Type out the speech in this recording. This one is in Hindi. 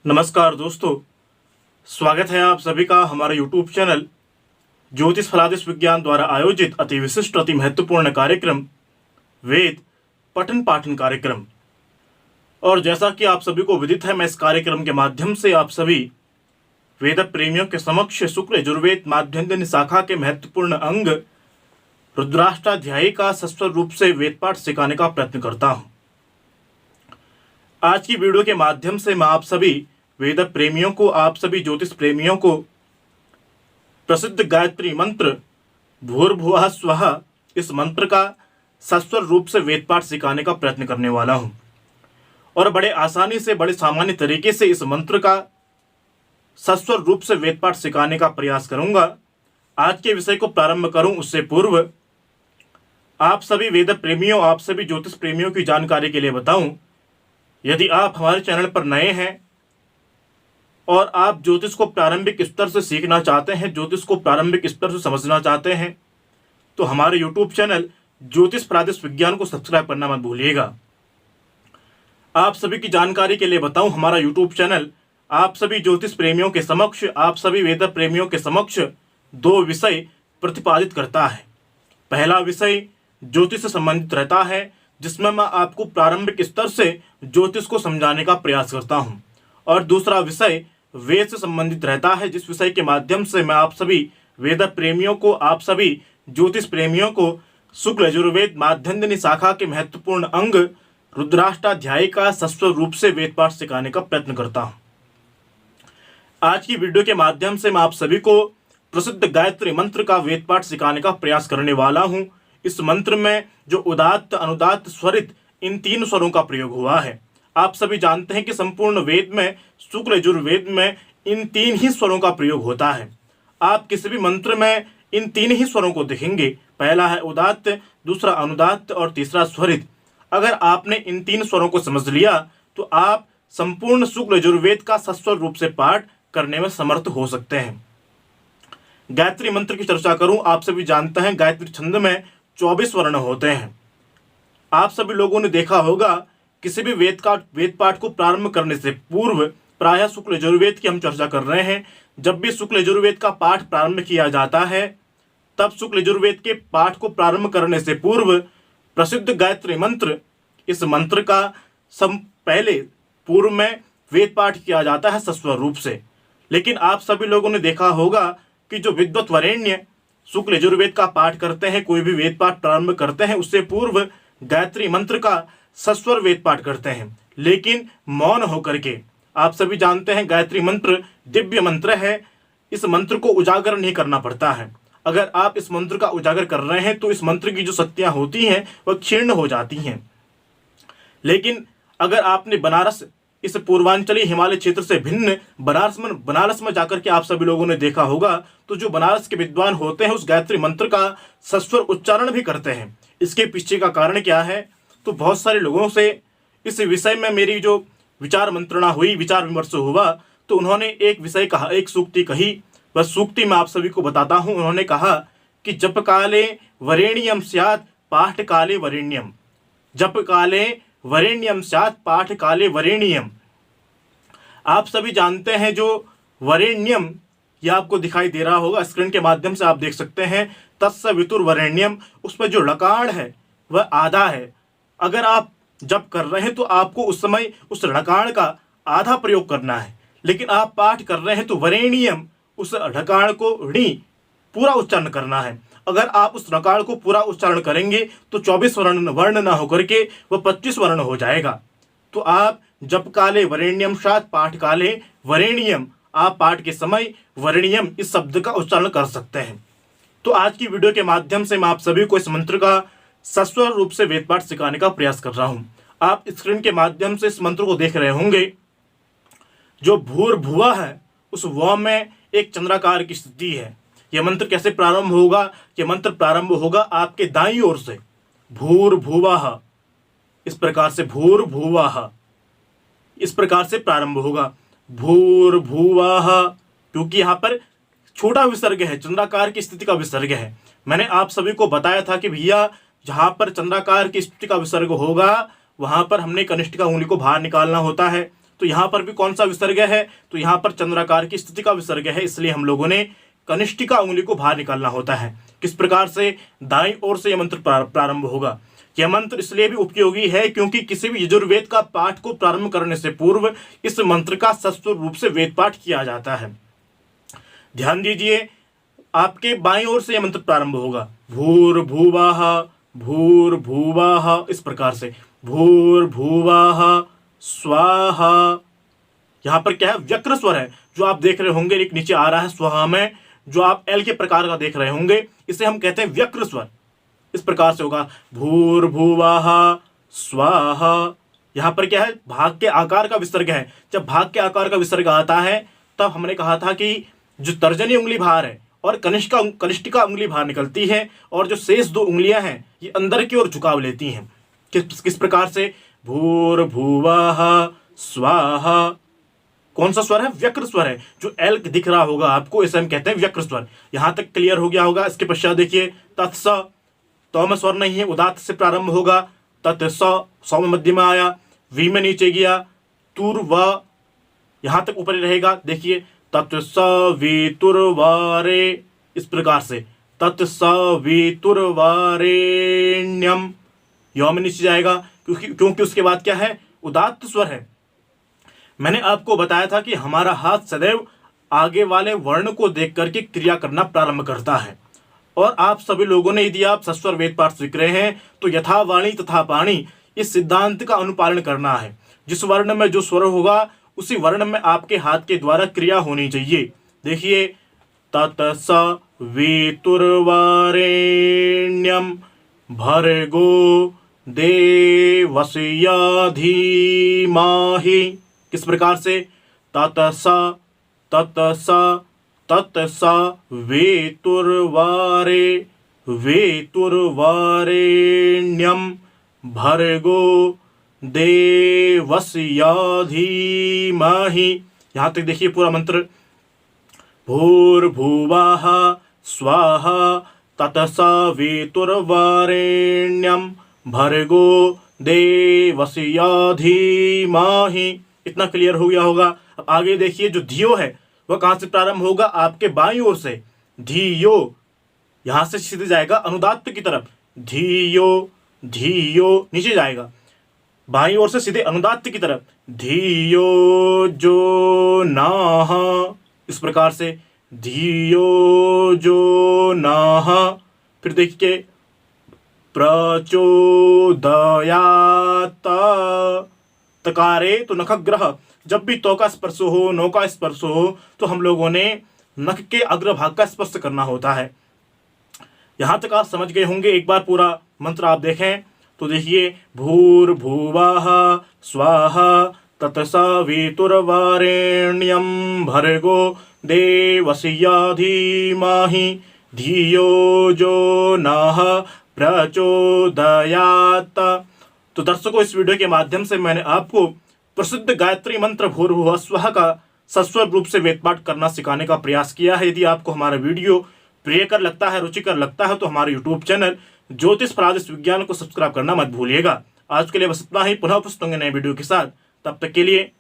नमस्कार दोस्तों, स्वागत है आप सभी का हमारे YouTube चैनल ज्योतिष फलादिश विज्ञान द्वारा आयोजित अति विशिष्ट अति महत्वपूर्ण कार्यक्रम वेद पठन पाठन कार्यक्रम। और जैसा कि आप सभी को विदित है, मैं इस कार्यक्रम के माध्यम से आप सभी वेद प्रेमियों के समक्ष शुक्ल यजुर्वेद माध्यन्दिनी शाखा के महत्वपूर्ण अंग रुद्राष्टाध्यायी का सस्वर रूप से वेद पाठ सिखाने का प्रयत्न करता हूं। आज की वीडियो के माध्यम से मैं आप सभी वेद प्रेमियों को, आप सभी ज्योतिष प्रेमियों को प्रसिद्ध गायत्री मंत्र भूर्भुवः स्वः इस मंत्र का सस्वर रूप से वेद पाठ सिखाने का प्रयत्न करने वाला हूं। और बड़े आसानी से, बड़े सामान्य तरीके से इस मंत्र का सस्वर रूप से वेद पाठ सिखाने का प्रयास करूंगा। आज के विषय को प्रारंभ करूं उससे पूर्व आप सभी वेद प्रेमियों, आप सभी ज्योतिष प्रेमियों की जानकारी के लिए बताऊं, यदि आप हमारे चैनल पर नए हैं और आप ज्योतिष को प्रारंभिक स्तर से सीखना चाहते हैं, ज्योतिष को प्रारंभिक स्तर से समझना चाहते हैं, तो हमारे YouTube चैनल ज्योतिष फलादिश विज्ञान को सब्सक्राइब करना मत भूलिएगा। आप सभी की जानकारी के लिए बताऊं, हमारा YouTube चैनल आप सभी ज्योतिष प्रेमियों के समक्ष, आप सभी वेद प्रेमियों के समक्ष दो विषय प्रतिपादित करता है। पहला विषय ज्योतिष से संबंधित रहता है, जिसमें मैं आपको प्रारंभिक स्तर से ज्योतिष को समझाने का प्रयास करता हूं, और दूसरा विषय वेद से संबंधित रहता है, जिस विषय के माध्यम से मैं आप सभी वेद प्रेमियों को, आप सभी ज्योतिष प्रेमियों को शुक्ल यजुर्वेद माध्यन्दिनी शाखा के महत्वपूर्ण अंग रुद्राष्टाध्यायी का सस्वर रूप से वेद पाठ सिखाने का प्रयत्न करता हूं। आज की वीडियो के माध्यम से मैं आप सभी को प्रसिद्ध गायत्री मंत्र का वेद पाठ सिखाने का प्रयास करने वाला हूं। इस मंत्र में जो उदात्त, अनुदात्त, स्वरित इन तीन स्वरों का प्रयोग हुआ है। आप सभी जानते हैं कि संपूर्ण वेद में, शुक्ल यजुर्वेद में इन तीन ही स्वरों का प्रयोग होता है। आप किसी भी मंत्र में इन तीन ही स्वरों को देखेंगे। पहला है उदात्त, दूसरा अनुदात्त और तीसरा स्वरित। अगर आपने इन तीन स्वरों को समझ लिया तो आप संपूर्ण शुक्ल यजुर्वेद का सस्वर रूप से पाठ करने में समर्थ हो सकते हैं। गायत्री मंत्र की चर्चा करूं, आप सभी जानते हैं गायत्री छंद में 24 वर्ण होते हैं। आप सभी लोगों ने देखा होगा, किसी भी वेद पाठ को प्रारंभ करने से पूर्व, प्रायः शुक्ल यजुर्वेद की हम चर्चा कर रहे हैं, जब भी शुक्ल यजुर्वेद का पाठ प्रारंभ किया जाता है, तब शुक्ल यजुर्वेद के पाठ को प्रारंभ करने से पूर्व प्रसिद्ध गायत्री मंत्र, इस मंत्र का पहले पूर्व में वेद पाठ किया जाता है सस्वर रूप से। लेकिन आप सभी लोगों ने देखा होगा कि जो विद्वत वरेण्य शुक्ल यजुर्वेद का पाठ करते हैं, कोई भी वेद पाठ प्रारंभ करते हैं, उससे पूर्व गायत्री मंत्र का सस्वर वेद पाठ करते हैं, लेकिन मौन होकर के। आप सभी जानते हैं गायत्री मंत्र दिव्य मंत्र है, इस मंत्र को उजागर नहीं करना पड़ता है। अगर आप इस मंत्र का उजागर कर रहे हैं तो इस मंत्र की जो शक्तियां होती हैं वह क्षीण हो जाती हैं। लेकिन अगर आपने बनारस, इस पूर्वांचली हिमालय क्षेत्र से भिन्न बनारस में जाकर के आप सभी लोगों ने देखा होगा, तो जो बनारस के विद्वान होते हैं उस गायत्री मंत्र का सस्वर उच्चारण भी करते हैं। इसके पीछे का कारण क्या है, तो बहुत सारे लोगों से इस विषय में मेरी जो विचार मंत्रणा हुई, विचार विमर्श हुआ, तो उन्होंने एक विषय कहा, एक सूक्ति कही। वह सूक्ति मैं आप सभी को बताता हूं। उन्होंने कहा कि जप काले वरेण्यम स्यात् पाठ काले वरेण्यम, जप काले वरेण्यम स्यात् पाठ काले वरेण्यम। आप सभी जानते हैं जो वरेण्यम, यह आपको दिखाई दे रहा होगा, स्क्रीन के माध्यम से आप देख सकते हैं, तत्स वितुर वरेण्यम, उसमें जो लकार है वह आधा है। अगर आप जप कर रहे हैं तो आपको उस समय उस ढकार का आधा प्रयोग करना है, लेकिन आप पाठ कर रहे हैं तो वरेण्यम, उस ढकार को ऋणी पूरा उच्चारण करना है। अगर आप उस ढकार को पूरा उच्चारण करेंगे तो 24 वर्ण ना होकर के वह 25 वर्ण हो जाएगा। तो आप जप काले वरेण्यम स्यात् पाठ काले वरेण्यम, आप पाठ के समय वरेण्यम इस शब्द का उच्चारण कर सकते हैं। तो आज की वीडियो के माध्यम से मैं आप सभी को इस मंत्र का सस्वर रूप से वेद पाठ सिखाने का प्रयास कर रहा हूं। आप स्क्रीन के माध्यम से इस मंत्र को देख रहे होंगे। जो भूर्भुवः है उस व में एक चंद्राकार की स्थिति है। यह मंत्र कैसे प्रारंभ होगा? यह मंत्र प्रारंभ होगा आपके दाईं ओर से, भूर्भुवः, इस प्रकार से भूर्भुवः, इस प्रकार से प्रारंभ होगा, भूर्भुवः, क्योंकि यहाँ पर छोटा विसर्ग है, चंद्राकार की स्थिति का विसर्ग है। मैंने आप सभी को बताया था कि भैया जहां पर चंद्राकार की स्थिति का विसर्ग होगा वहां पर हमने कनिष्ठ का उंगली को बाहर निकालना होता है। तो यहाँ पर भी कौन सा विसर्ग है, तो यहाँ पर चंद्राकार की स्थिति का विसर्ग है, इसलिए हम लोगों ने कनिष्ठिका उंगली को बाहर निकालना होता है। किस प्रकार से, दाईं ओर से यह मंत्र प्रारंभ होगा। यह मंत्र इसलिए भी उपयोगी है क्योंकि किसी भी यजुर्वेद का पाठ को प्रारंभ करने से पूर्व इस मंत्र का सस्वर रूप से वेद पाठ किया जाता है। ध्यान दीजिए, आपके बाईं ओर से यह मंत्र प्रारंभ होगा, भूर्भुवः भूर्भुवः, इस प्रकार से भूर्भुवः स्वाहा। यहाँ पर क्या है, व्यक्र स्वर है जो आप देख रहे होंगे, एक नीचे आ रहा है स्वाहा में, जो आप एल के प्रकार का देख रहे होंगे, इसे हम कहते हैं व्यक्र स्वर। इस प्रकार से होगा भूर्भुवः स्वाहा। यहाँ पर क्या है, भाग के आकार का विसर्ग है। जब भाग के आकार का विसर्ग आता है तब हमने कहा था कि जो तर्जनी उंगली बाहर है और कनिष्ठिका उंगली बाहर निकलती है और जो शेष दो उंगलियां हैं ये अंदर की ओर झुकाव लेती हैं। किस प्रकार से, भूर्भुवः स्वाहा। कौन सा स्वर है, व्यक्र स्वर है, जो एल दिख रहा होगा आपको, इसे हम कहते हैं व्यक्र स्वर। यहां तक क्लियर हो गया होगा। इसके पश्चात देखिए, तत्स, तो में स्वर नहीं है, उदात्त से प्रारंभ होगा, तत्स, सौ में मध्य में आया, वी में नीचे गया, तुर व यहां तक ऊपर ही रहेगा। देखिए, तत्सवितुर्वरे, इस प्रकार से तत्सवितुर्वरेण्यम, यौ में नीचे जाएगा क्योंकि उसके बाद क्या है, उदात्त स्वर है। मैंने आपको बताया था कि हमारा हाथ सदैव आगे वाले वर्ण को देख करके क्रिया करना प्रारंभ करता है। और आप सभी लोगों ने, यदि आप सस्वर वेद पाठ सीख रहे हैं तो यथा वाणी तथा पाणी, इस सिद्धांत का अनुपालन करना है। जिस वर्ण में जो स्वर होगा उसी वर्ण में आपके हाथ के द्वारा क्रिया होनी चाहिए। देखिए, तत्सवितुर्वरेण्यम भर्गो देवस्य धीमहि, किस प्रकार से, वेतुर्वरेण्यम भर्गो देवस्य धीमहि। यहां तक देखिए पूरा मंत्र, भूर्भुवः स्वाहा तत्सवितुर्वरेण्यम भर्गो देवस्य धीमहि। इतना क्लियर हो गया होगा। अब आगे देखिए, जो धियो है वह कहां से प्रारंभ होगा, आपके बाईं ओर से, धियो, यहां से सीधे जाएगा अनुदात्त की तरफ, धियो धियो नीचे जाएगा, बाईं ओर से सीधे अनुदात्त की तरफ, धियो जो नाह, इस प्रकार से धियो जो नाह। फिर देखिए, प्रचोदयात, तकारे तो नखग्रह, जब भी तो का स्पर्श हो, नो का स्पर्श हो, तो हम लोगों ने नख के अग्रभाग का स्पर्श करना होता है। यहां तक आप समझ गए होंगे। एक बार पूरा मंत्र आप देखें तो देखिए, भूर्भुवः स्वाहा तत्सवितुर्वरेण्यम भर्गो देवस्य धीमहि धियो जो नः प्रचोदयात। तो दर्शकों, इस वीडियो के माध्यम से मैंने आपको प्रसिद्ध गायत्री मंत्र भूर्भुवः स्वः का सस्वर रूप से वेद पाठ करना सिखाने का प्रयास किया है। यदि आपको हमारा वीडियो प्रियकर लगता है, रुचिकर लगता है, तो हमारे यूट्यूब चैनल ज्योतिष प्रादेश विज्ञान को सब्सक्राइब करना मत भूलिएगा। आज के लिए बस इतना ही। पुनः उपस्थित होंगे नए वीडियो के साथ। तब तक के लिए